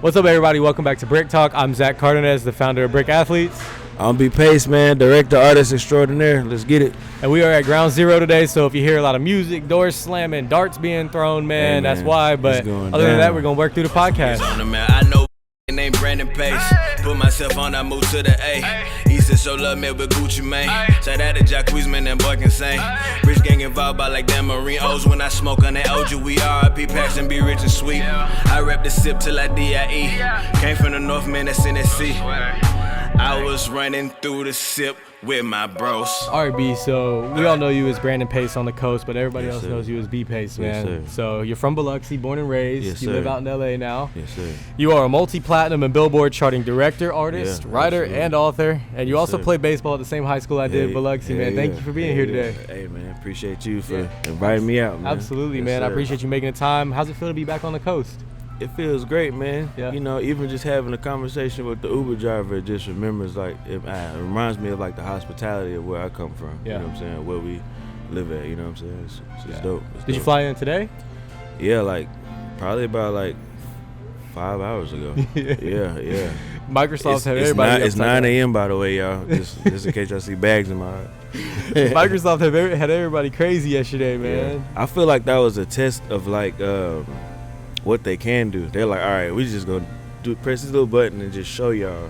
What's up, everybody? Welcome back to Brick Talk. I'm Zach Cardenas, the founder of Brick Athletes. I'm Bpace, man, director, artist extraordinaire. Let's get it. And we are at Ground Zero today, so if you hear a lot of music, doors slamming, darts being thrown, man, that's why. But other than that, we're going to work through the podcast. I know named Brandon Pace. Put myself on, I move to the A. Easton show love me with Gucci Mane. Shout out to Jacquees, man, that boy can sing. Rich gang involved by like them Marine O's. When I smoke on that OG, we are Bpace and be rich and sweet. I rep the sip till I DIE. Came from the north, man, that's in the sea. I was running through the sip with my bros. RB, so we all know you as Brandon Pace on the coast, but everybody else knows you as Bpace, man. Yes, so you're from Biloxi, born and raised. Yes, you live out in LA now. Yes, sir. You are a multi-platinum and billboard charting director, artist, writer, and author. And you also played baseball at the same high school I did, Biloxi, man. Thank you for being here today. Hey, man, appreciate you for inviting me out, man. Absolutely, man. I appreciate you making the time. How's it feel to be back on the coast? It feels great, man. Yeah. You know, even just having a conversation with the Uber driver, it just remembers, like, it reminds me of, like, the hospitality of where I come from. Yeah. You know what I'm saying? Where we live at, you know what I'm saying? It's dope. Did you fly in today? Yeah, like, probably about, like, 5 hours ago. yeah. Microsoft had everybody. It's 9 a.m. by the way, y'all. Just in case y'all see bags in my heart. Microsoft had everybody crazy yesterday, man. Yeah. I feel like that was a test of, like, what they can do. They're like, all right, we just gonna press this little button and just show y'all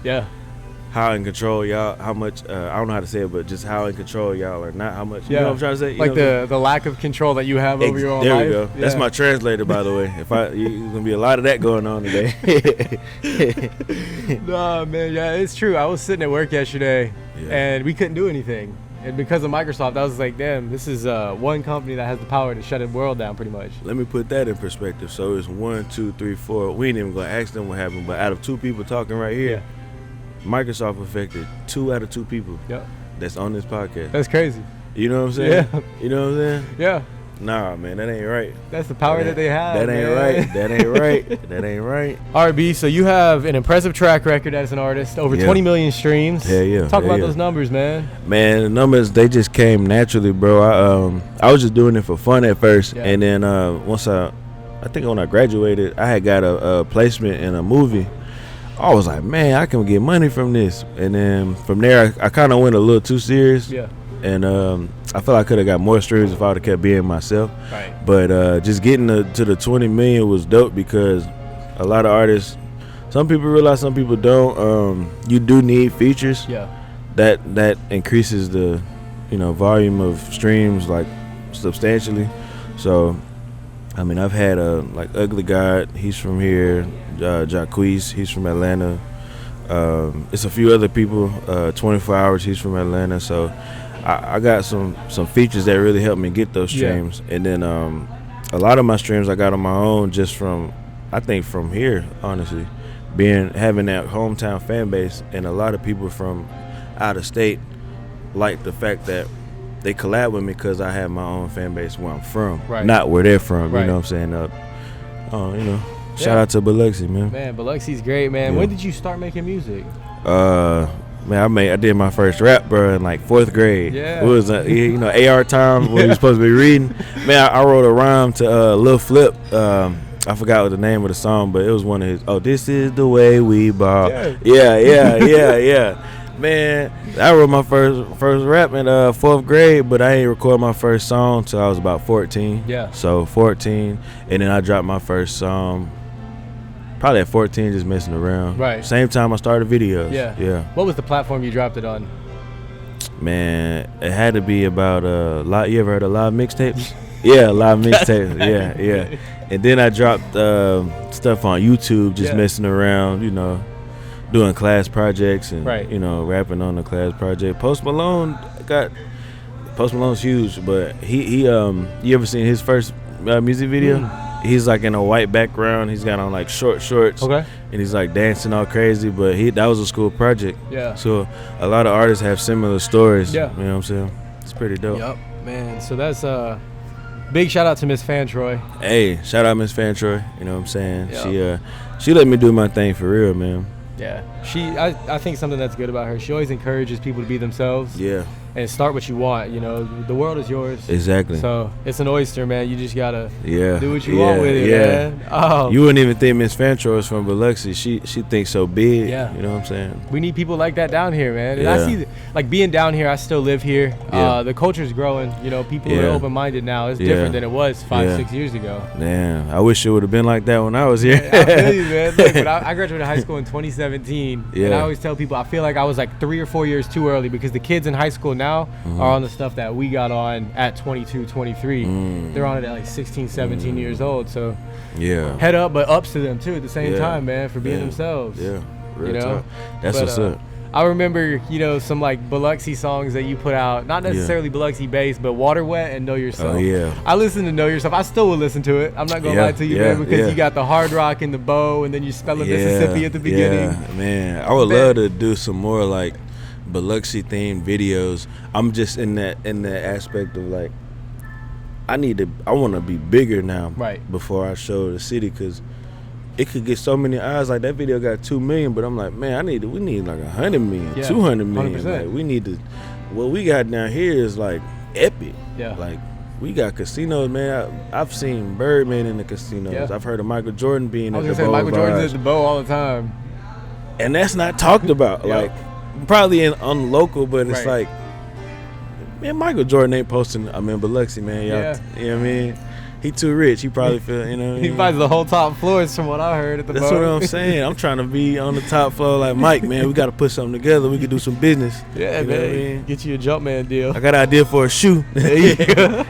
how in control y'all, how much I don't know how to say it, but just how in control y'all are, not how much. You know what I'm trying to say? You like the lack of control that you have over your own life. There we go. Yeah. That's my translator, by the way. There's gonna be a lot of that going on today. Nah, man, it's true. I was sitting at work yesterday and we couldn't do anything. And because of Microsoft, I was like, damn, this is one company that has the power to shut the world down pretty much. Let me put that in perspective. So it's 1, 2, 3, 4. We ain't even going to ask them what happened, but out of 2 people talking right here, Microsoft affected 2 out of 2 people that's on this podcast. That's crazy. You know what I'm saying? Yeah. You know what I'm saying? Yeah. Nah, man, that ain't right. That's the power that they have. That ain't right. That ain't right. That ain't right. RB, so you have an impressive track record as an artist, over 20 million streams. Talk about those numbers, man. Man, the numbers, they just came naturally, bro. I was just doing it for fun at first, and then once I think when I graduated, I had got a placement in a movie. I was like, man, I can get money from this. And then from there, I kind of went a little too serious. Yeah. And I feel like I could have got more streams if I would have kept being myself. Right. But just getting to the 20 million was dope because a lot of artists, some people realize, some people don't. You do need features. Yeah. That increases the, volume of streams like substantially. So, I mean, I've had like Ugly God. He's from here. Jacquees. He's from Atlanta. It's a few other people. 24 Hours. He's from Atlanta. So. I got some features that really helped me get those streams, and then a lot of my streams I got on my own just from here, honestly, having that hometown fan base, and a lot of people from out of state like the fact that they collab with me because I have my own fan base where I'm from, not where they're from. You know what I'm saying? Shout out to Biloxi, man. Man, Biloxi's great, man. When did you start making music? Man, I did my first rap, bro, in like 4th grade. Yeah. It was, AR time when you was supposed to be reading. Man, I wrote a rhyme to Lil Flip. I forgot what the name of the song, but it was one of his. Oh, this is the way we ball. Yeah. Man, I wrote my first rap in 4th grade, but I ain't record my first song till I was about 14. Yeah. So 14, and then I dropped my first song. Probably at 14, just messing around. Right. Same time I started videos. Yeah. What was the platform you dropped it on? Man, it had to be about live. You ever heard of live mixtapes? Yeah, live mixtapes. Yeah. And then I dropped stuff on YouTube, just messing around, doing class projects and rapping on the class project. Post Malone's huge, but he you ever seen his first music video? He's like in a white background. He's got on like short shorts. Okay. And he's like dancing all crazy, but that was a school project. Yeah. So a lot of artists have similar stories. Yeah. You know what I'm saying? It's pretty dope. Yup, man. So that's big shout out to Miss Fantroy. Hey, shout out Miss Fantroy. You know what I'm saying? Yep. She let me do my thing for real, man. Yeah. I think something that's good about her, she always encourages people to be themselves. Yeah. and start what you want. You know, the world is yours. Exactly. So it's an oyster, man. You just gotta do what you want with it, man. You wouldn't even think Miss Fantro is from Biloxi. She thinks so big. Yeah. You know what I'm saying? We need people like that down here, man. And I see, like, being down here, I still live here. The culture's growing. You know, people are open-minded now. It's different than it was 5-6 years ago. Man, I wish it would have been like that when I was here. I feel you, man. Look, but I graduated high school in 2017, and I always tell people I feel like I was like 3 or 4 years too early, because the kids in high school now are on the stuff that we got on at 22, 23. They're on it at like 16, 17 years old. So head up, but ups to them too at the same time, man, for being themselves. Yeah, real you know? talk. That's what's up. I remember, you know, some like Biloxi songs that you put out, not necessarily Biloxi based, but Water Wet and Know Yourself. Oh, yeah. I listen to Know Yourself. I still will listen to it. I'm not going to lie to you, man, because you got the hard rock and the bow, and then you spelling Mississippi at the beginning. Yeah, man. I would love to do some more like Biloxi themed videos. I'm just in that aspect of like, I want to be bigger now before I show the city, because it could get so many eyes. Like, that video got 2 million, but I'm like, man, we need like 100 million, 200 million. 100%. Like, we need to, what we got down here is like epic. Yeah. Like, we got casinos, man. I've seen Birdman in the casinos. Yeah. I've heard of Michael Jordan being I was at the gonna say Bow Michael Jordan's Bars. at the Bow all the time. And that's not talked about. Like, probably on local, but it's like, man, Michael Jordan ain't posting. I'm in Biloxi, man. Y'all, you know what I mean? He too rich. He probably feel, you know what I mean? He buys the whole top floors from what I heard at the That's Bow. what I'm saying. I'm trying to be on the top floor like Mike, man. We got to put something together. We can do some business. Yeah, you know man. what I mean? Get you a Jumpman deal. I got an idea for a shoe. There you go.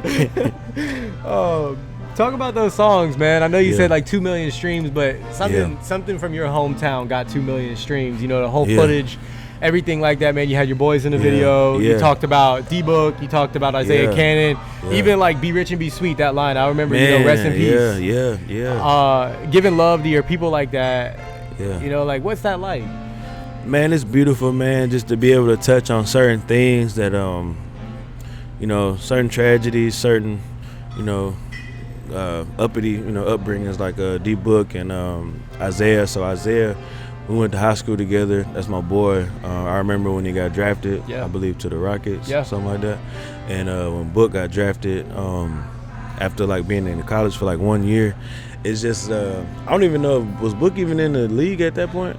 Talk about those songs, man. I know you said like 2 million streams, but something from your hometown got 2 million streams. You know, the whole footage, everything like that, man. You had your boys in the video. You talked about D-Book. You talked about Isaiah Cannon. Even like Be Rich and Be Sweet, that line. I remember, you know, rest in peace. Giving love to your people like that. You know, like, what's that like? Man, it's beautiful, man, just to be able to touch on certain things that, you know, certain tragedies, certain, you know, uppity, you know, upbringings like D-Book and Isaiah. So Isaiah, we went to high school together. That's my boy. I remember when he got drafted, I believe to the Rockets, something like that. And when Book got drafted, after like being in college for like 1 year, it's just I don't even know, was Book even in the league at that point?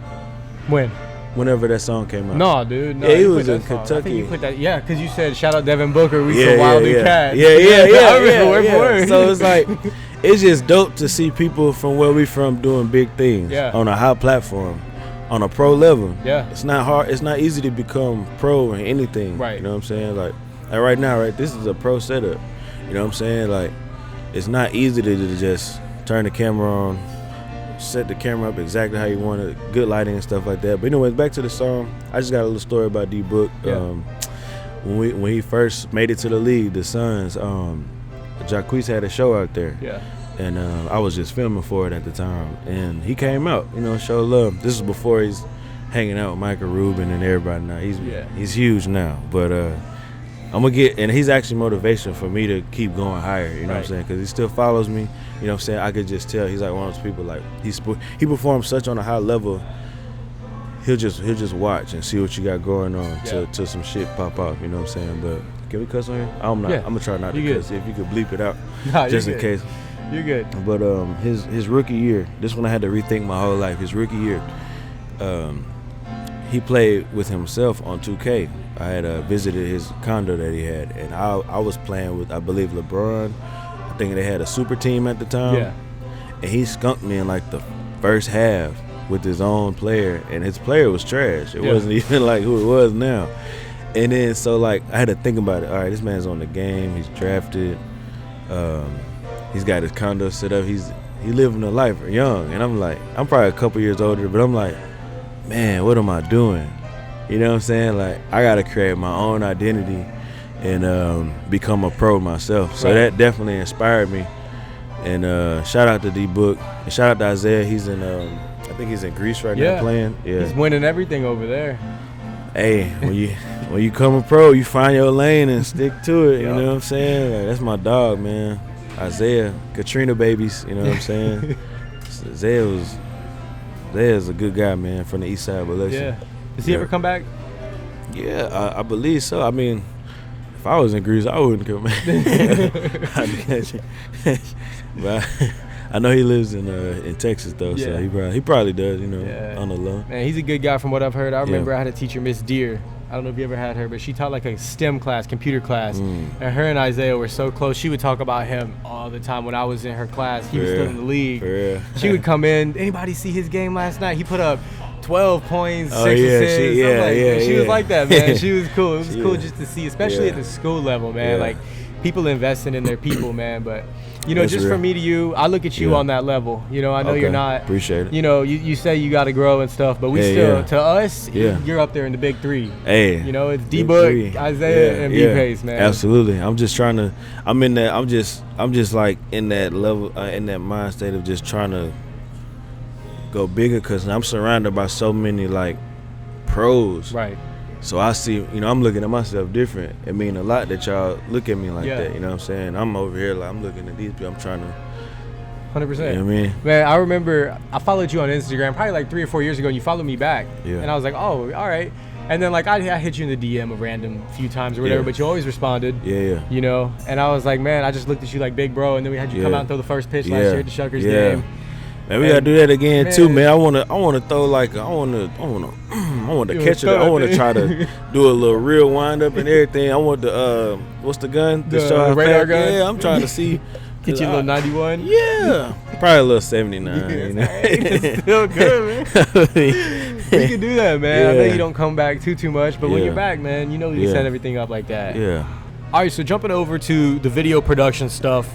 Whenever that song came out. No, dude. No, yeah, he was in Kentucky. I think you put that, because you said shout out Devin Booker. We saw Wild New Cat. Yeah. I remember word for word. So it's like, it's just dope to see people from where we from doing big things on a high platform, on a pro level. Yeah. It's not hard. It's not easy to become pro in anything. Right. You know what I'm saying? Like right now, this is a pro setup. You know what I'm saying? Like, it's not easy to just turn the camera on, set the camera up exactly how you want it, good lighting and stuff like that. But anyways, back to the song. I just got a little story about D-Book. When he first made it to the league, the Suns, Jacquees had a show out there. Yeah. And I was just filming for it at the time. And he came out, you know, show love. This is before he's hanging out with Michael Rubin and everybody now. He's huge now. But I'm going to get, and he's actually motivation for me to keep going higher, you know what I'm saying? Because he still follows me, you know what I'm saying? I could just tell he's like one of those people, like, he performs such on a high level, he'll just watch and see what you got going on till some shit pop off, you know what I'm saying? But can we cuss on here? I'm not. I'm going to try not to cuss. If you could bleep it out, just in case. You're good. But his rookie year, this one I had to rethink my whole life. His rookie year, he played with himself on 2K. I had visited his condo that he had, and I was playing with, I believe, LeBron. I think they had a super team at the time. Yeah. And he skunked me in like the first half with his own player, and his player was trash. It wasn't even like who it was now. And then so like I had to think about it. All right, this man's on the game. He's drafted. He's got his condo set up. He living a life young, and I'm like, I'm probably a couple years older, but I'm like, man, what am I doing? You know what I'm saying? Like, I gotta create my own identity and become a pro myself. So that definitely inspired me. And shout out to D-Book and shout out to Isaiah. He's in, I think he's in Greece right now playing. Yeah, he's winning everything over there. Hey, when you come a pro, you find your lane and stick to it. You know what I'm saying? Like, that's my dog, man. Isaiah, Katrina babies. You know what I'm saying? Isaiah's a good guy, man, from the east side of Biloxi. Yeah. Does he ever come back? Yeah, I believe so. I mean, if I was in Greece, I wouldn't come. But I know he lives in Texas though, so he probably does, you know, on the low. Man, he's a good guy from what I've heard. I remember I had a teacher, Miss Deer. I don't know if you ever had her, but she taught like a STEM class, computer class. And her and Isaiah were so close. She would talk about him all the time when I was in her class. He was still in the league. She would come in. Anybody see his game last night? He put up 12 points, 6 assists. She was like that, man. She was cool. It was cool just to see, especially at the school level, man. Like people investing in their people, man. But you know, just from me to you, I look at you on that level. You know, I know you're not. Appreciate it. You know, you say you got to grow and stuff, but we still, to us, you're up there in the big three. Hey, you know, it's D-Book, Isaiah, and Bpace, man. Absolutely. I'm just trying to. I'm in that. I'm just like in that level, in that mind state of just trying to go bigger, because I'm surrounded by so many like pros. Right. So I see, you know, I'm looking at myself different. It mean a lot that y'all look at me like that. You know what I'm saying? I'm over here like I'm looking at these people. I'm trying to. 100%. You know what I mean? Man, I remember I followed you on Instagram probably like 3 or 4 years ago, and you followed me back. Yeah. And I was like, oh, all right. And then like I hit you in the DM a random few times or whatever, but you always responded. Yeah. You know, and I was like, man, I just looked at you like big bro, and then we had you come out and throw the first pitch last year at the Shuckers game. Man, we gotta do that again too, man. I wanna throw like I wanna catch it. I wanna try to do a little real wind up and everything. I want the what's the gun? The radar gun. Yeah, I'm trying to see. Get you a little 91. Yeah, probably a little 79. You know? It's still good, man. We can do that, man. I know you don't come back too much, but when you're back, man, you know you set everything up like that. Yeah. All right, so jumping over to the video production stuff.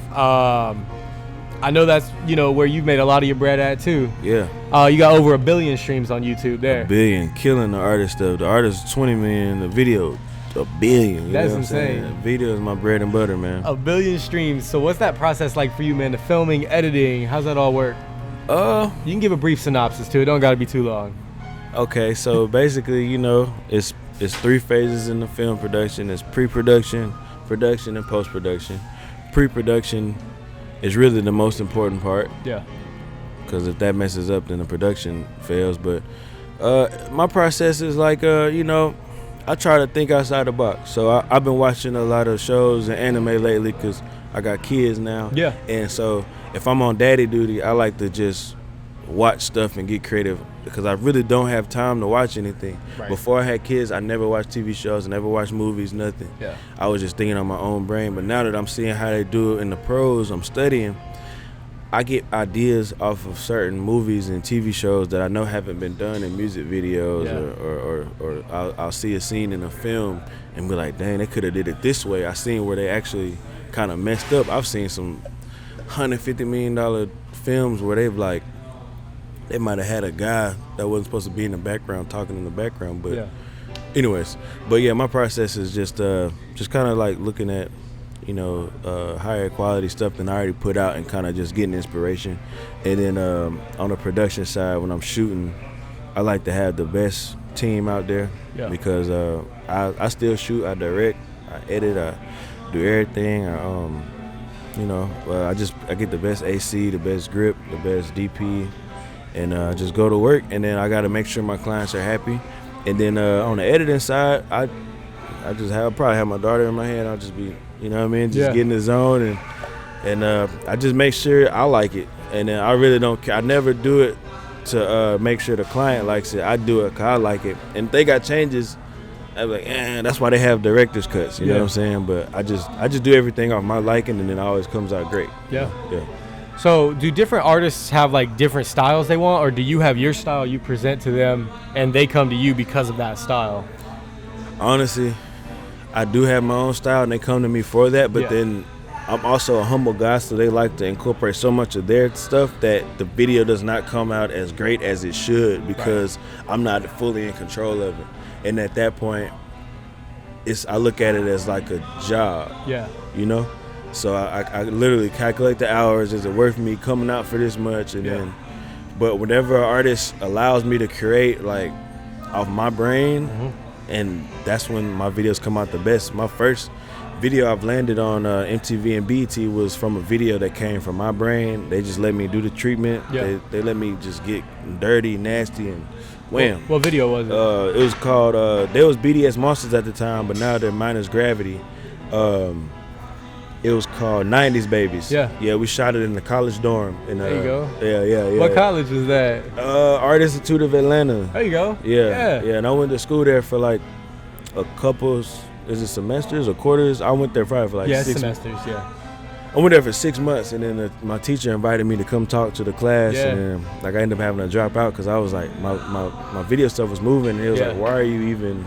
I know that's, you know, where you've made a lot of your bread at too. Yeah. You got over 1 billion streams on YouTube there. 1 billion, killing the artist stuff. The artist 20 million, the video 1 billion. That's insane. The video is my bread and butter, man. 1 billion streams. So what's that process like for you, man? The filming, editing, how's that all work? You can give a brief synopsis too. It don't gotta be too long. Okay, so basically, you know, it's 3 phases in the film production. It's pre-production, production, and post-production. Pre-production is really the most important part. Yeah. Because if that messes up, then the production fails. But my process is like, you know, I try to think outside the box. So I've been watching a lot of shows and anime lately because I got kids now. Yeah. And so if I'm on daddy duty, I like to just watch stuff and get creative because I really don't have time to watch anything. Right. Before I had kids, I never watched TV shows, I never watched movies, nothing. Yeah. I was just thinking on my own brain. But now that I'm seeing how they do it in the pros, I'm studying, I get ideas off of certain movies and TV shows that I know haven't been done in music videos, or I'll see a scene in a film and be like, dang, they could have did it this way. I seen where they actually kind of messed up. I've seen some $150 million films where they've like, they might have had a guy that wasn't supposed to be in the background talking in the background, but anyways. But yeah, my process is just kind of like looking at, you know, higher quality stuff than I already put out and kind of just getting inspiration. And then on the production side, when I'm shooting, I like to have the best team out there because I still shoot, I direct, I edit, I do everything. You know, I get the best AC, the best grip, the best DP, and just go to work. And then I got to make sure my clients are happy. And then on the editing side, I probably have my daughter in my hand. I'll just be, you know what I mean, just get in the zone, and I just make sure I like it. And then I really don't care. I never do it to make sure the client likes it. I do it because I like it. And if they got changes, I'm like, that's why they have director's cuts. You know what I'm saying? But I just do everything off my liking, and then it always comes out great. Yeah. So do different artists have like different styles they want, or do you have your style you present to them and they come to you because of that style? Honestly, I do have my own style and they come to me for that, but then I'm also a humble guy, so they like to incorporate so much of their stuff that the video does not come out as great as it should because I'm not fully in control of it. And at that point, I look at it as like a job. Yeah. You know? So I literally calculate the hours. Is it worth me coming out for this much? And then, but whenever an artist allows me to create like off my brain, and that's when my videos come out the best. My first video I've landed on MTV and BET was from a video that came from my brain. They just let me do the treatment. Yeah. They let me just get dirty, nasty, and wham. What video was it? It was called, they was BDS Monsters at the time, but now they're Minus Gravity. It was called 90s Babies. Yeah. Yeah, we shot it in the college dorm. There you go. Yeah. What college was that? Art Institute of Atlanta. There you go. Yeah. And I went to school there for like a couple, is it semesters or quarters? I went there probably for like 6 semesters, I went there for 6 months, and then my teacher invited me to come talk to the class, and then like I ended up having to drop out because I was like, my video stuff was moving, and it was like, why are you even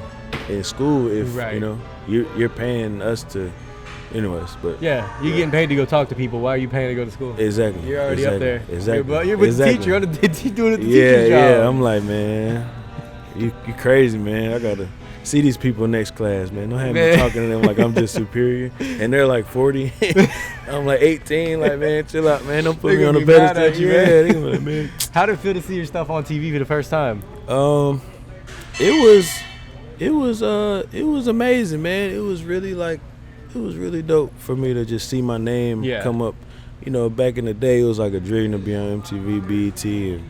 in school if you know you're paying us to, anyways? But you're getting paid to go talk to people. Why are you paying to go to school? Exactly. You're already up there. Exactly. You're with the teacher. You're doing the teacher's job. Yeah. I'm like, man, you crazy, man. I gotta see these people next class, man. Don't have me talking to them like I'm just superior. And they're like 40. I'm like 18. Like, man, chill out, man. Don't put me on the pedestal. Yeah, man. How did it feel to see your stuff on TV for the first time? It was amazing, man. It was really dope for me to just see my name come up. You know, back in the day, it was like a dream to be on MTV, BET, and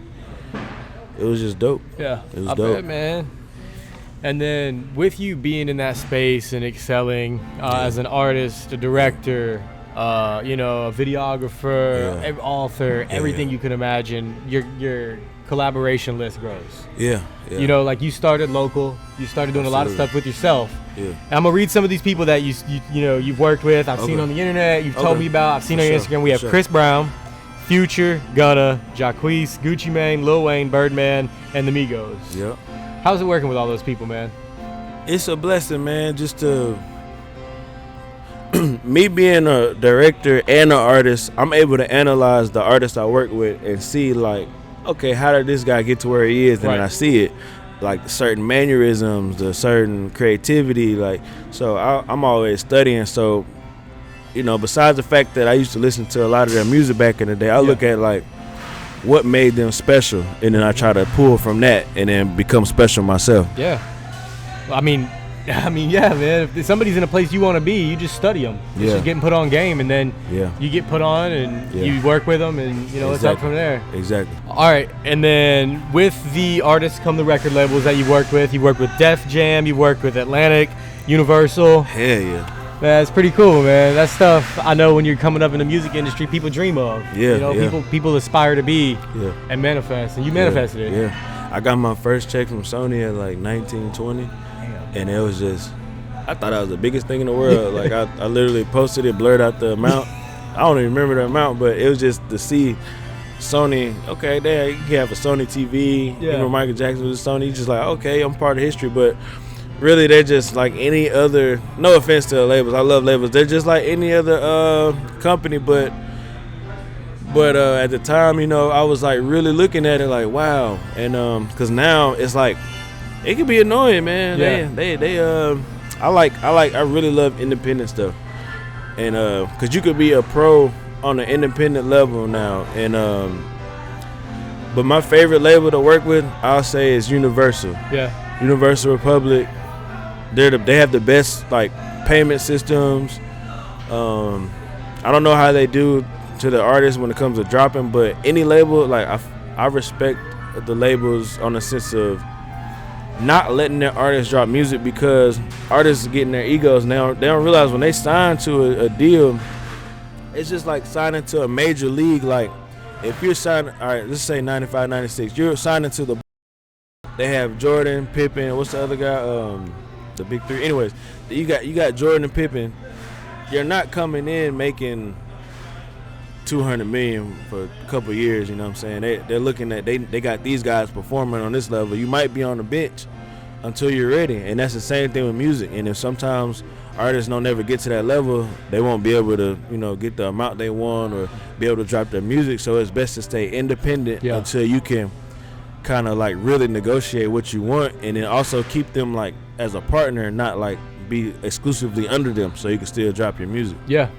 it was just dope. Yeah, it was dope, bet, man. And then with you being in that space and excelling as an artist, a director, a videographer, author, everything you can imagine, your collaboration list grows. Yeah. You know, like you started local, you started doing a lot of stuff with yourself. Yeah. And I'm gonna read some of these people that you've worked with. I've seen on the internet. You've told me about. I've seen on your Instagram. We have Chris Brown, Future, Gunna, Jacquees, Gucci Mane, Lil Wayne, Birdman, and the Migos. Yep. How's it working with all those people, man? It's a blessing, man. Just to me being a director and an artist, I'm able to analyze the artists I work with and see like, okay, how did this guy get to where he is? And then I see it, like certain mannerisms, the certain creativity, like, so I'm always studying. So, you know, besides the fact that I used to listen to a lot of their music back in the day, I look at like what made them special, and then I try to pull from that and then become special myself. Yeah. I mean, yeah, man. If somebody's in a place you want to be, you just study them. It's just getting put on game, and then you get put on, and you work with them, and it's up from there. Exactly. All right, and then with the artists come the record labels that you worked with. You worked with Def Jam. You worked with Atlantic, Universal. Hell yeah. Man, it's pretty cool, man. That stuff I know when you're coming up in the music industry, people dream of. People aspire to be and manifest, and you manifested it. Yeah. I got my first check from Sony at like 19, 20. And it was just, I thought that was the biggest thing in the world. Like I literally posted it, blurred out the amount. I don't even remember the amount, but it was just to see Sony. Okay, there you can have a Sony TV. You know, Michael Jackson was a Sony. Just like, okay, I'm part of history. But really, they're just like any other. No offense to the labels, I love labels. They're just like any other company. But at the time, you know, I was like really looking at it like, wow. And because now it's like, it can be annoying, man. Yeah. I really love independent stuff, and cause you could be a pro on an independent level now, and but my favorite label to work with, I'll say, is Universal. Yeah. Universal Republic. They have the best like payment systems. I don't know how they do to the artists when it comes to dropping, but any label, like I respect the labels on the sense of not letting their artists drop music, because artists are getting their egos now. They don't realize when they sign to a deal, it's just like signing to a major league. Like if you're signing, all right, let's say 95, 96, you're signing to the, they have Jordan, Pippen, what's the other guy? The big three. Anyways, you got Jordan and Pippen. You're not coming in making $200 million for a couple of years, you know what I'm saying? They're looking at, they got these guys performing on this level. You might be on the bench until you're ready, and that's the same thing with music. And if sometimes artists don't ever get to that level, they won't be able to, you know, get the amount they want or be able to drop their music. So it's best to stay independent until you can kind of like really negotiate what you want, and then also keep them like as a partner and not like be exclusively under them, so you can still drop your music. Yeah.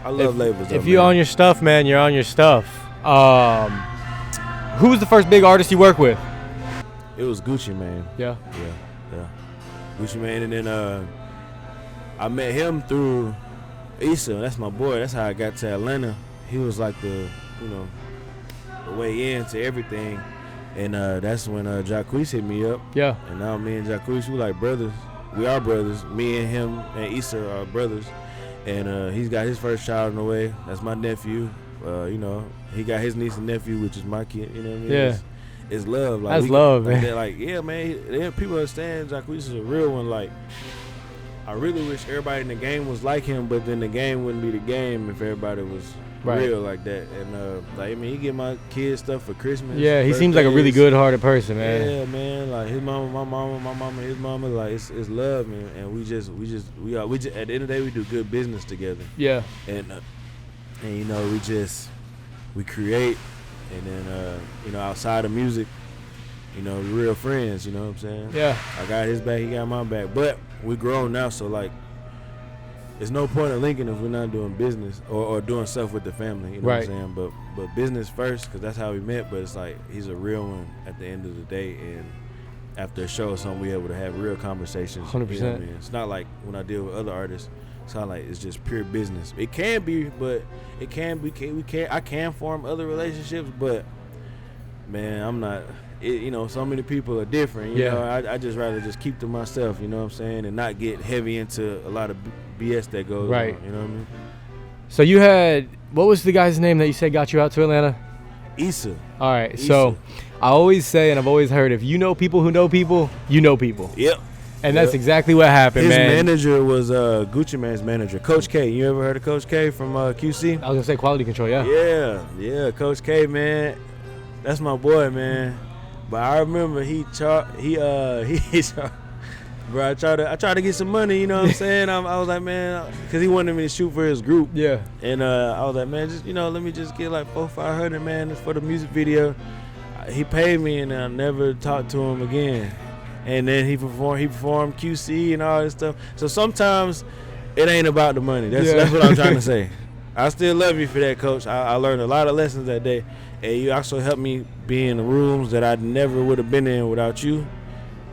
I love labels. If you're on your stuff, man, you're on your stuff. Who was the first big artist you worked with? It was Gucci Mane. Yeah. Gucci Mane, and then I met him through Issa. That's my boy. That's how I got to Atlanta. He was like the way into everything, and that's when Jacquees hit me up. Yeah. And now me and Jacquees, we like brothers. We are brothers. Me and him and Issa are brothers. And he's got his first child on the way. That's my nephew. You know, he got his niece and nephew, which is my kid. You know what I mean? Yeah. It's love. Like, that's love, man. They're like, yeah, man. People understand Jacquees is a real one. Like, I really wish everybody in the game was like him, but then the game wouldn't be the game if everybody was real like that. And like, I mean, he get my kids stuff for Christmas. Yeah, he seems like a really good-hearted person, man. Yeah, man. Like his mama, my mama, his mama. Like it's love, man. And we just at the end of the day, we do good business together. Yeah. And you know, we create, and then you know, outside of music, you know, we're real friends. You know what I'm saying? Yeah. I got his back, he got my back. But we grown now, so like, there's no point of linking if we're not doing business or doing stuff with the family. You know what I'm saying? But business first, because that's how we met. But it's like, he's a real one at the end of the day. And after a show or something, we able to have real conversations. 100%. You know what I mean? It's not like when I deal with other artists, it's kind of like it's just pure business. It can be, but it can be. I can form other relationships, but man, I'm not. You know, so many people are different. You know, I just rather just keep to myself. You know what I'm saying, and not get heavy into a lot of BS that goes on. You know what I mean? So you had, what was the guy's name that you said got you out to Atlanta? Issa. All right. Issa. So I always say, and I've always heard, if you know people who know people, you know people. Yep. And that's exactly what happened, His man. His manager was Gucci Mane's manager, Coach K. You ever heard of Coach K from QC? I was gonna say Quality Control. Yeah, Coach K, man. That's my boy, man. But I remember bro, I tried to get some money, you know what I'm saying? I was like, man, because he wanted me to shoot for his group. Yeah. And I was like, man, just, you know, let me just get like $400-500, man, it's for the music video. He paid me, and I never talked to him again. And then he performed QC and all this stuff. So sometimes it ain't about the money. That's what I'm trying to say. I still love you for that, Coach. I learned a lot of lessons that day. And you also helped me be in the rooms that I never would have been in without you,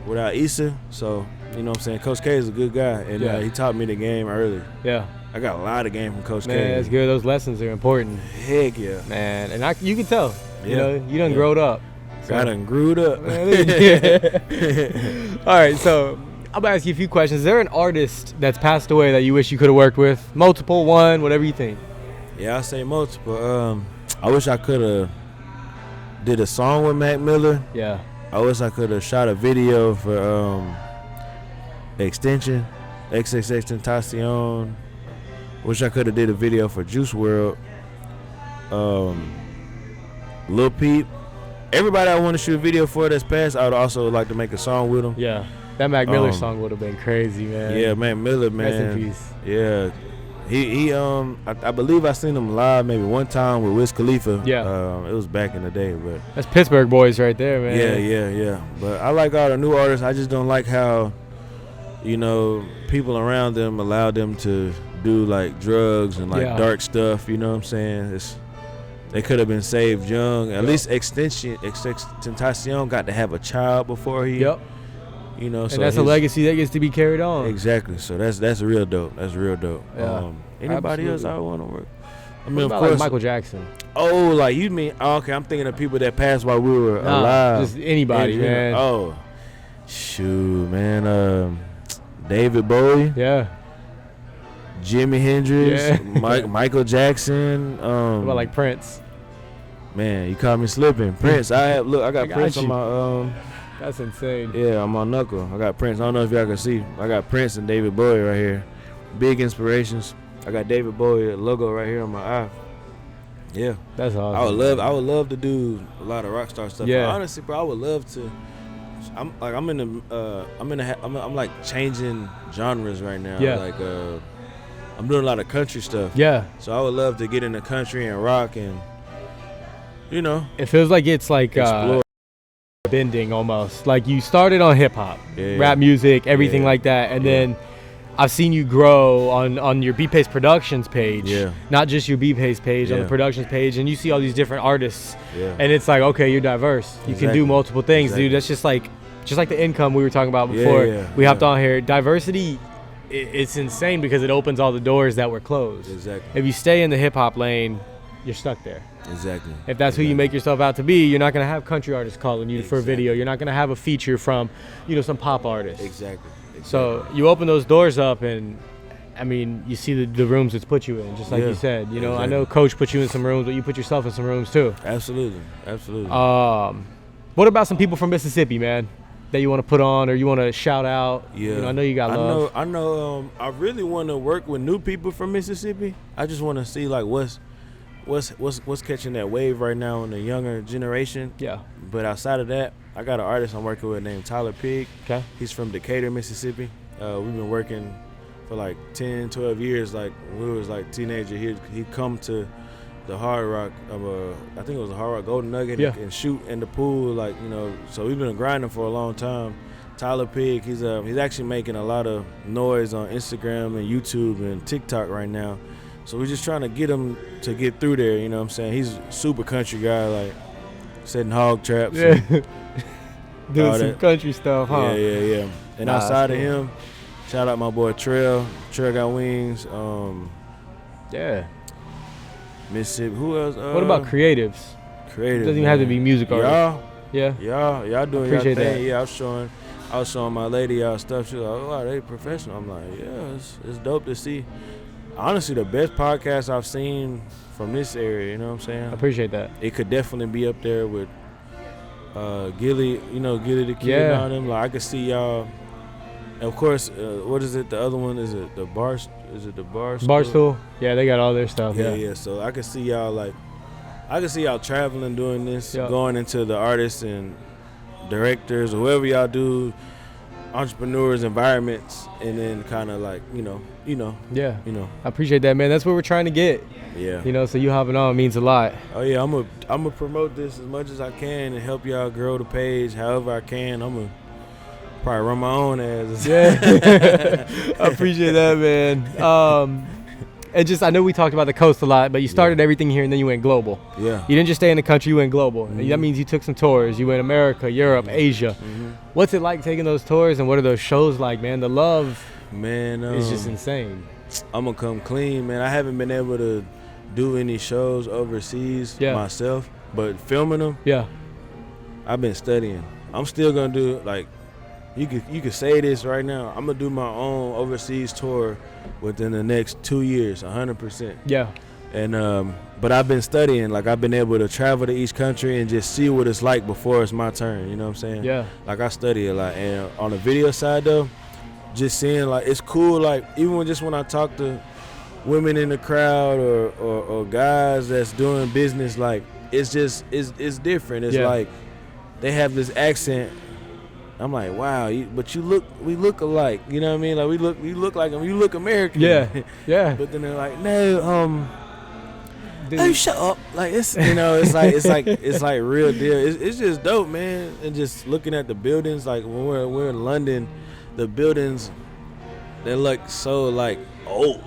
without Issa. So, you know what I'm saying? Coach K is a good guy, and he taught me the game early. Yeah. I got a lot of game from Coach K. Man, that's good. Those lessons are important. Heck yeah. Man, and you can tell. You know, you done growed up. So. I done grewed up. All right, so I'm going to ask you a few questions. Is there an artist that's passed away that you wish you could have worked with? Multiple, one, whatever you think. Yeah, I say multiple. I wish I could have did a song with Mac Miller. Yeah. I wish I could have shot a video for Extension, XXXTentacion. Wish I could have did a video for Juice WRLD. Lil Peep. Everybody I want to shoot a video for that's passed, I would also like to make a song with them. Yeah. That Mac Miller song would have been crazy, man. Yeah, Mac Miller, man. Rest in peace. Yeah. I believe I seen him live maybe one time with Wiz Khalifa. Yeah. It was back in the day, but that's Pittsburgh boys right there, man. Yeah. But I like all the new artists. I just don't like how, you know, people around them allow them to do like drugs and like dark stuff. You know what I'm saying? They could have been saved young. At least XXXTentacion got to have a child before he. Yep. You know, and so that's a legacy that gets to be carried on. Exactly. So that's real dope. That's real dope. Yeah. Anybody else I want to work? I mean, of course, like Michael Jackson. Oh, like you mean? Oh, okay, I'm thinking of people that passed while we were alive. Just anybody, man. Oh, shoot, man. David Bowie. Yeah. Jimi Hendrix. Yeah. Michael Jackson. What about like Prince? Man, you caught me slipping. Prince. I got Prince on my. That's insane. Yeah, on my knuckle. I got Prince. I don't know if y'all can see. I got Prince and David Bowie right here. Big inspirations. I got David Bowie logo right here on my eye. Yeah, that's awesome. I would love to do a lot of rock star stuff. Yeah. But honestly, bro, I would love to. I'm like changing genres right now. Yeah. Like I'm doing a lot of country stuff. Yeah. So I would love to get into country and rock and, you know. It feels like it's like explore. Bending almost. Like you started on hip hop, rap music, everything like that, and then I've seen you grow on your Bpace Productions page, not just your Bpace page, on the Productions page, and you see all these different artists, and it's like, okay, you're diverse. You can do multiple things, dude. That's just like the income we were talking about before we hopped on here. Diversity, it's insane because it opens all the doors that were closed. Exactly. If you stay in the hip hop lane, you're stuck there. Exactly. If that's who you make yourself out to be, you're not going to have country artists calling you for a video. You're not going to have a feature from, some pop artist. Exactly. So you open those doors up, and I mean, you see the rooms it's put you in, just like you said. You know, exactly. I know Coach put you in some rooms, but you put yourself in some rooms too. Absolutely. What about some people from Mississippi, man, that you want to put on or you want to shout out? Yeah, you know, I know you got love. I know. I really want to work with new people from Mississippi. I just want to see like what's catching that wave right now in the younger generation. Yeah. But outside of that, I got an artist I'm working with named Tyler Pig. Okay. He's from Decatur, Mississippi. We've been working for like 10, 12 years. Like when we was like teenager, he'd come to the Hard Rock, I think it was the Hard Rock Golden Nugget, and shoot in the pool, like, you know. So we've been grinding for a long time. Tyler Pig, he's actually making a lot of noise on Instagram and YouTube and TikTok right now. So we're just trying to get him to get through there, you know what I'm saying? He's a super country guy, like setting hog traps. Yeah. Doing some country stuff, huh? Yeah. And outside of him, shout out my boy Trail. Trail got wings. Yeah. Mississippi. Who else? What about creatives? Creatives. It doesn't even have to be music artists. Y'all doing Appreciate y'all thing. that. Yeah, I was showing my lady y'all stuff. She was like, "Oh, wow, they professional." I'm like, "Yeah, it's dope to see." Honestly, the best podcast I've seen from this area. You know what I'm saying? I appreciate that. It could definitely be up there with Gilly. You know, Gilly the Kid and all them. Like I could see y'all. And of course, what is it? The other one is it the bar? Is it the Barstool? Yeah, they got all their stuff. Yeah. So I could see y'all traveling, doing this, going into the artists and directors or whoever y'all do, entrepreneurs, environments, and then kind of like you know. Yeah. I appreciate that, man. That's what we're trying to get. Yeah. You know, so you hopping on means a lot. Oh yeah, I'm gonna promote this as much as I can and help y'all grow the page however I can. I'm gonna probably run my own ass. Yeah. I appreciate that, man. And just, I know we talked about the coast a lot, but you started everything here and then you went global. Yeah. You didn't just stay in the country, you went global. Mm-hmm. That means you took some tours. You went America, Europe, Asia. Mm-hmm. What's it like taking those tours and what are those shows like, man? The love is just insane. I'm gonna come clean, man. I haven't been able to do any shows overseas myself, but filming them, I've been studying. I'm still gonna do, like, you could say this right now, I'm gonna do my own overseas tour within the next 2 years, 100%. Yeah. And but I've been studying, like I've been able to travel to each country and just see what it's like before it's my turn, you know what I'm saying? Yeah. Like I study a lot. And on the video side though, just seeing, like, it's cool, like even when I talk to women in the crowd or guys that's doing business, like it's different. It's like they have this accent. I'm like, wow, we look alike, you know what I mean? Like we look like them. You look American. Yeah. But then they're like, no, oh, shut up. Like it's it's like real deal. It's just dope, man. And just looking at the buildings, like when we're in London, the buildings, they look so like old,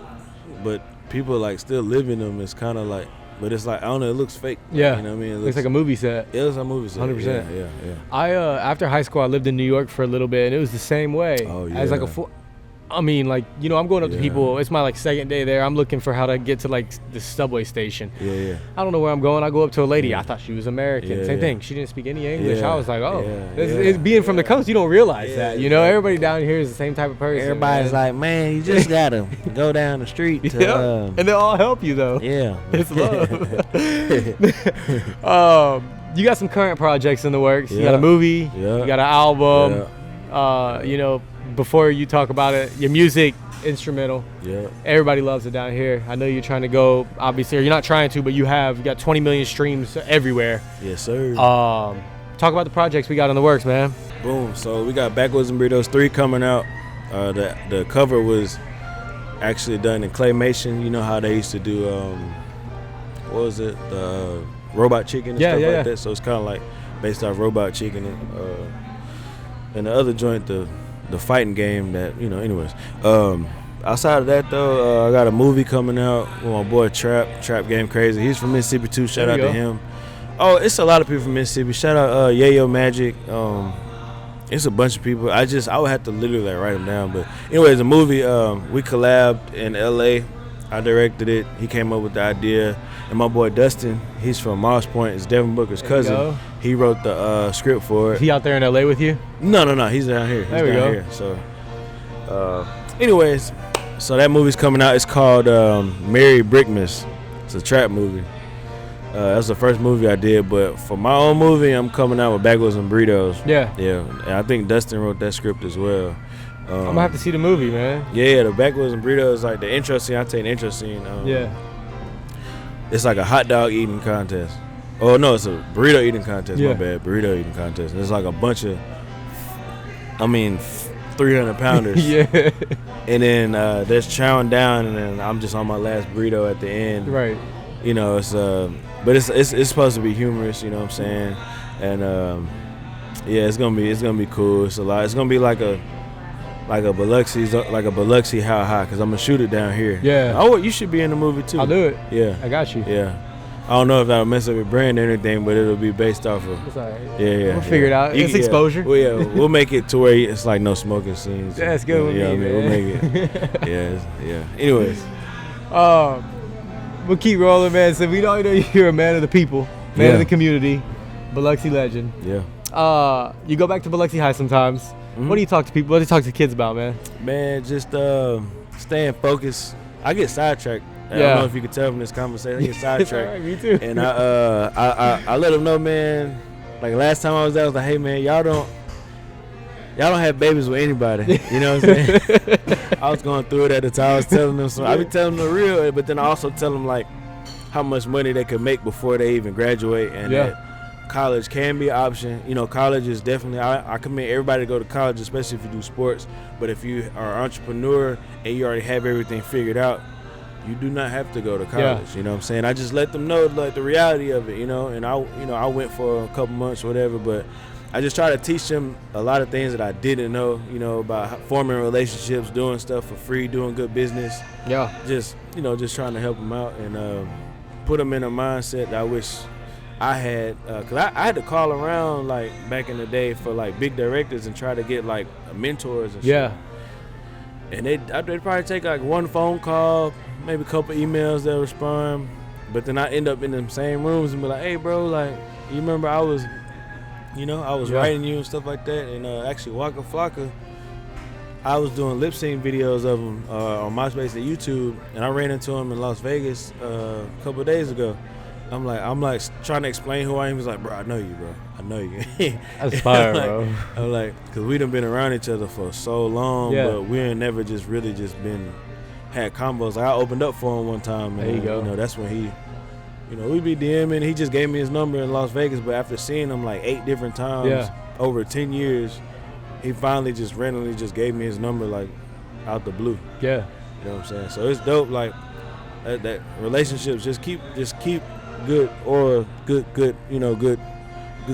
but people like still live in them. It's kind of like, but it's like, I don't know, it looks fake. Yeah. You know what I mean? It looks like a movie set. It looks like a movie set. 100%. Yeah. I after high school, I lived in New York for a little bit, and it was the same way. Oh, yeah. As like I mean, like, you know, I'm going up to people. It's my like second day there. I'm looking for how to get to like the subway station. Yeah. I don't know where I'm going. I go up to a lady. I thought she was American. Same thing. She didn't speak any English. Yeah. I was like, it's being from the coast, you don't realize that. You know, everybody down here is the same type of person. Everybody's like, man, you just gotta go down the street to, and they'll all help you though. Yeah. It's love. You got some current projects in the works. You got a movie. Yeah. You got an album. You know, before you talk about it, your music, instrumental. Yeah. Everybody loves it down here. I know you're trying to go, obviously, or you're not trying to, but you got 20 million streams everywhere. Yes, sir. Talk about the projects we got in the works, man. Boom. So we got Backwoods and Burritos 3 coming out. The cover was actually done in claymation. You know how they used to do, what was it? The Robot Chicken and stuff like that. So it's kind of like based off Robot Chicken. And the other joint, the fighting game that, you know, anyways. Outside of that though, I got a movie coming out with my boy Trap Game Crazy. He's from Mississippi too. Shout out to him. Oh, it's a lot of people from Mississippi. Shout out Yayo Magic. It's a bunch of people. I would have to literally like write them down. But anyways, the movie, we collabed in LA. I directed it. He came up with the idea. And my boy Dustin, he's from Moss Point. It's Devin Booker's cousin. He wrote the script for it. Is he out there in LA with you? No. He's down here. There we go. Here. So, anyways, So that movie's coming out. It's called Merry Brickmas. It's a trap movie. That was the first movie I did, but for my own movie, I'm coming out with Backwoods and Burritos. Yeah. And I think Dustin wrote that script as well. I'm gonna have to see the movie, man. Yeah, the Backwoods and Burritos, like the intro scene. I take the intro scene. It's like a hot dog eating contest. Oh no, it's a burrito eating contest. My bad, burrito eating contest. And it's like a bunch of, 300 pounders. Yeah. And then there's chowing down, and then I'm just on my last burrito at the end. Right. You know, it's but it's supposed to be humorous. You know what I'm saying? And it's gonna be cool. It's a lot. It's gonna be like a Biloxi how high, because I'm gonna shoot it down here. Yeah. Oh, you should be in the movie too. I'll do it. Yeah. I got you. Yeah. I don't know if that'll mess up your brand or anything, but it'll be based off of. It's all right. Yeah. We'll figure it out. It's exposure. Well, we'll make it to where it's like no smoking scenes. Yeah, it's good with me, man. We'll make it. Yeah. Anyways. We'll keep rolling, man. So we know you're a man of the people, man of the community, Biloxi legend. Yeah. You go back to Biloxi High sometimes. Mm-hmm. What do you talk to people? What do you talk to kids about, man? Man, just staying focused. I get sidetracked. I don't know if you can tell from this conversation. I get sidetracked. Right, me too. And I let them know, man. Like last time I was there, I was like, hey man, y'all don't have babies with anybody. You know what I'm saying? I was going through it at the time. I was telling them I be telling them the real, but then I also tell them like how much money they could make before they even graduate, and that college can be an option. You know, college is definitely, I commend everybody to go to college, especially if you do sports. But if you are an entrepreneur and you already have everything figured out, you do not have to go to college. You know what I'm saying? I just let them know like the reality of it, you know. And I went for a couple months or whatever, but I just try to teach them a lot of things that I didn't know, you know, about forming relationships, doing stuff for free, doing good business. Yeah. Just trying to help them out and put them in a mindset that I wish I had, cause I had to call around like back in the day for like big directors and try to get like mentors and shit. And they'd probably take like one phone call, maybe a couple emails they'll respond, but then I end up in them same rooms and be like, hey bro, like you remember I was writing you and stuff like that. And actually Waka Flocka, I was doing lip sync videos of him on MySpace and YouTube, and I ran into him in Las Vegas a couple of days ago. I'm like trying to explain who I am. He's like, bro, I know you, bro. I know you. That's fire, bro. I'm like, because we done been around each other for so long, but we ain't never just really just had combos. Like I opened up for him one time. There you go. You know, that's when he, you know, we be DMing. He just gave me his number in Las Vegas, but after seeing him like 8 different times over 10 years, he finally just randomly just gave me his number like out the blue. Yeah. You know what I'm saying? So it's dope. Like that relationships just keep good or good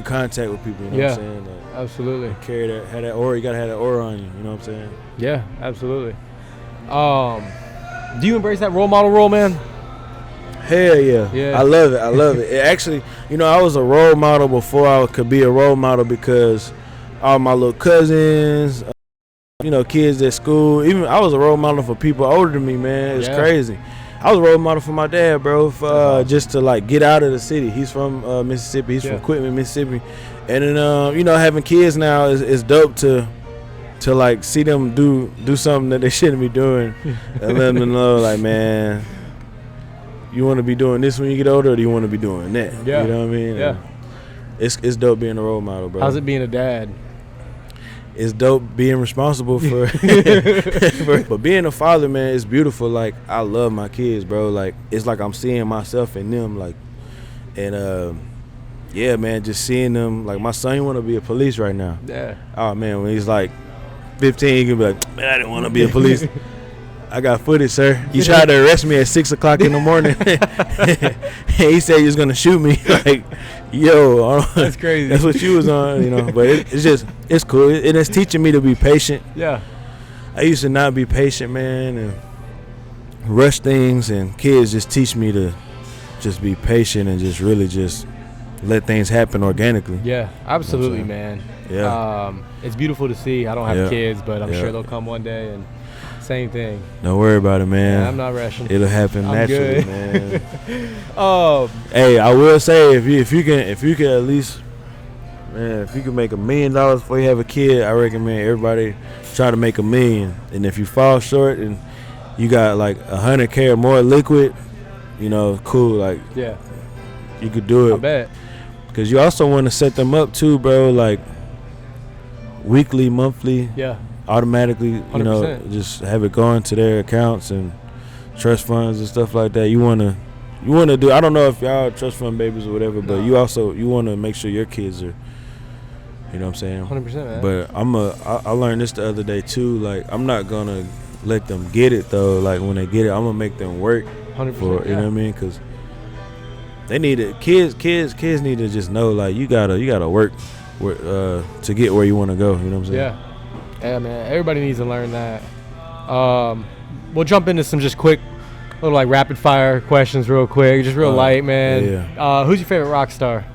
contact with people. You know what I'm saying? Like, absolutely. Carry that, have that aura. You gotta have that aura on you. You know what I'm saying? Yeah, absolutely. Do you embrace that role model role, man? Hell yeah. I love it. Actually, you know, I was a role model before I could be a role model, because all my little cousins, you know, kids at school, even I was a role model for people older than me, man. It's crazy. I was a role model for my dad, bro, for, just to like get out of the city. He's from Mississippi. He's from Quitman, Mississippi. And then, you know, having kids now is dope to like see them do something that they shouldn't be doing, and let them know, like, man, you want to be doing this when you get older, or do you want to be doing that? Yeah. You know what I mean? Yeah. It's dope being a role model, bro. How's it being a dad? It's dope being responsible for, but being a father, man, it's beautiful. Like, I love my kids, bro. Like, it's like I'm seeing myself in them, like, and yeah, man, just seeing them. Like, my son, he want to be a police right now. Yeah. Oh man, when he's like 15, he can be like, man, I didn't want to be a police. I got footage, sir. He tried to arrest me at 6 o'clock in the morning. He said he was gonna shoot me. Like, yo, that's crazy. That's what you was on, you know. But it's cool, and it's teaching me to be patient. Yeah. I used to not be patient, man, and rush things, and kids just teach me to just be patient and just really just let things happen organically. Yeah, absolutely, man. Yeah. It's beautiful to see. I don't have kids, but I'm sure they'll come one day, and same thing. Don't worry about it, man. Yeah, I'm not rushing. It'll happen naturally, good. Man. Hey, I will say, if you can at least, man, if you can make $1 million before you have a kid, I recommend everybody try to make $1 million. And if you fall short, and you got like 100K or more liquid, you know, cool. Like, yeah, you could do it. I bet. Because you also want to set them up too, bro. Like weekly, monthly. Yeah. Automatically, you 100%. know, just have it going to their accounts and trust funds and stuff like that. You wanna do. I don't know if y'all are trust fund babies or whatever, but you want to make sure your kids are. You know what I'm saying? 100%, man. But I learned this the other day too. Like, I'm not gonna let them get it though. Like, when they get it, I'm gonna make them work 100%, for it. You know what I mean? Because they need it. Kids need to just know, like, you gotta work to get where you want to go. You know what I'm saying? Yeah, man. Everybody needs to learn that. We'll jump into some just quick, little like rapid fire questions, real quick, just real light, man. Yeah. Who's your favorite rock star?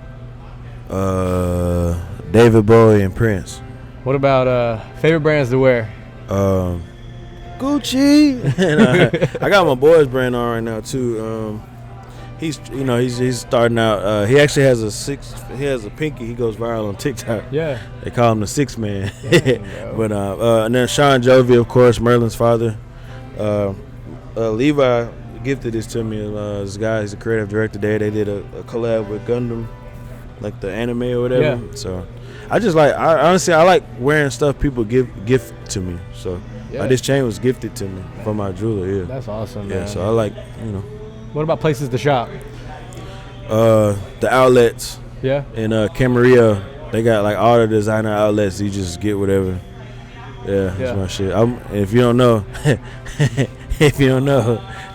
David Bowie and Prince. What about favorite brands to wear? Gucci. And I got my boys brand on right now too. He's starting out. He actually has a pinky. He goes viral on TikTok. Yeah. They call him the 6 man. But and then Sean Jovi, of course, Merlin's father. Levi gifted this to me. This guy, he's a creative director there. They did a collab with Gundam, like the anime or whatever. Yeah. So I just like, honestly, I like wearing stuff people gift to me. So like, this chain was gifted to me from my jeweler. Yeah. That's awesome, man. Yeah. So I like, you know. What about places to shop? The outlets. Yeah. In Camarillo, they got like all the designer outlets. You just get whatever. Yeah, that's my shit. If you don't know,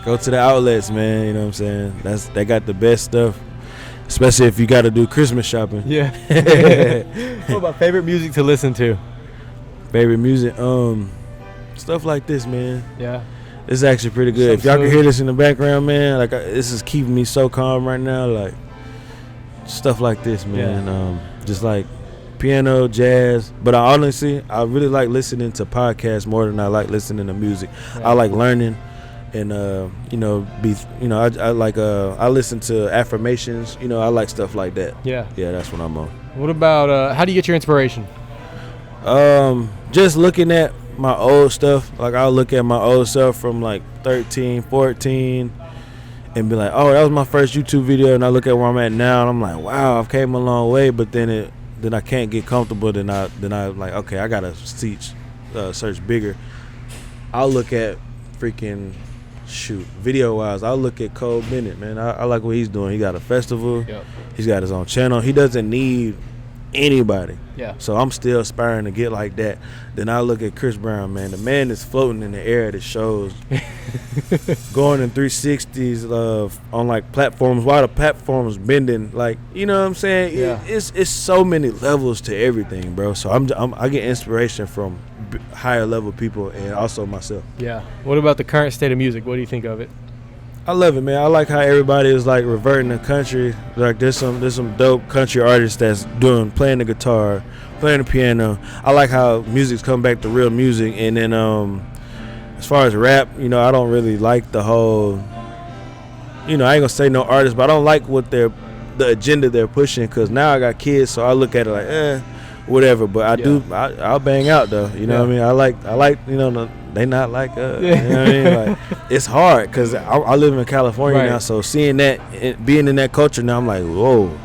go to the outlets, man. You know what I'm saying? They got the best stuff, especially if you got to do Christmas shopping. Yeah. What about favorite music to listen to? Favorite music, stuff like this, man. Yeah. This is actually pretty good. If y'all can hear this in the background, man, like this is keeping me so calm right now. Like stuff like this, man. Yeah. Just like piano, jazz. But I really like listening to podcasts more than I like listening to music. Yeah. I like learning, and I listen to affirmations. You know, I like stuff like that. Yeah. Yeah, that's what I'm on. What about how do you get your inspiration? Just looking at my old stuff. Like, I'll look at my old stuff from like 13, 14 and be like, oh, that was my first YouTube video, and I look at where I'm at now and I'm like, wow, I've came a long way. But then I can't get comfortable. Then I like, okay, I gotta search bigger. I'll look at freaking video wise, I'll look at Cole Bennett, man. I like what he's doing. He got a festival. Yep. He's got his own channel. He doesn't need anybody. Yeah. So I'm still aspiring to get like that. Then I look at Chris Brown, man. The man is floating in the air that shows going in 360s on like platforms while the platform's bending. Like, you know what I'm saying? Yeah. It's so many levels to everything, bro. So I get inspiration from higher level people and also myself. Yeah. What about the current state of music? What do you think of it? I love it, man. I like how everybody is like reverting to country. Like there's some dope country artists that's playing the guitar, playing the piano. I like how music's come back to real music. And then as far as rap, you know, I don't really like the whole, you know, I ain't gonna say no artist, but I don't like the agenda they're pushing, because now I got kids, so I look at it like whatever. But I'll bang out though. You know what I mean? I like you know, they not like us. You know what I mean? Like, it's hard because I live in California now, so seeing that, being in that culture now, I'm like, whoa,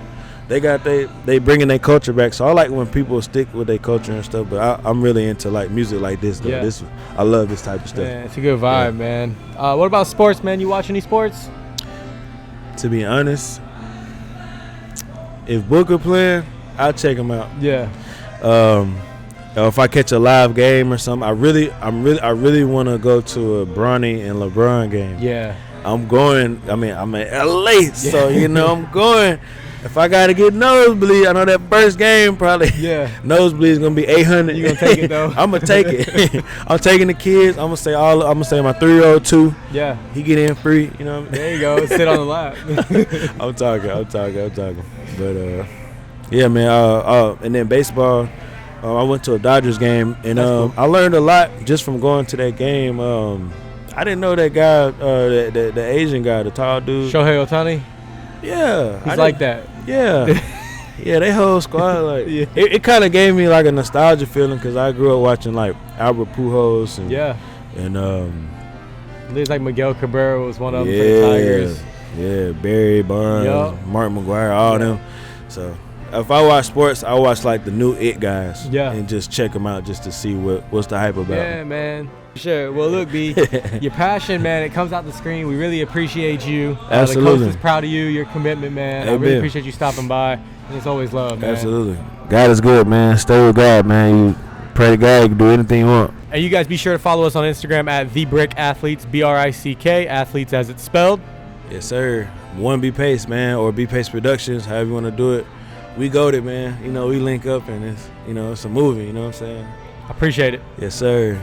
they bringing their culture back. So I like when people stick with their culture and stuff. But I'm really into like music like this though. Yeah. I love this type of stuff. Yeah, it's a good vibe, man. What about sports, man? You watch any sports? To be honest, if Booker playing, I'll check him out. Yeah. If I catch a live game or something, I really want to go to a Bronny and LeBron game. Yeah. I'm going. I mean, I'm in LA, so you know I'm going. If I gotta get nosebleed, I know that first game probably. Yeah. Nosebleed is gonna be 800. You gonna take it though? I'm gonna take it. I'm taking the kids. I'm gonna say my 3-year-old too. Yeah. He get in free. You know. There you go. Sit on the lap. I'm talking. But yeah, man. And then baseball. I went to a Dodgers game, and cool. I learned a lot just from going to that game. I didn't know that guy, the Asian guy, the tall dude. Shohei Ohtani? Yeah. He's like that. Yeah. Yeah, they whole squad. Like, it kind of gave me like a nostalgia feeling, because I grew up watching like Albert Pujols and There's like Miguel Cabrera was one of them for the Tigers. Yeah, Barry Bonds, Mark McGuire, all them. So if I watch sports, I watch like the new it guys. Yeah. And just check them out just to see what's the hype about. Yeah, man. Sure. Well, look, B, your passion, man, it comes out the screen. We really appreciate you. Absolutely. The coach is proud of you, your commitment, man. I really appreciate you stopping by. And it's always love, man. Absolutely. God is good, man. Stay with God, man. You pray to God, you can do anything you want. And you guys be sure to follow us on Instagram at TheBrickAthletes, BRICK, athletes as it's spelled. Yes, sir. One Bpace, man, or Bpace Productions, however you want to do it. We goated, man. You know, we link up and it's a movie, you know what I'm saying? I appreciate it. Yes, sir.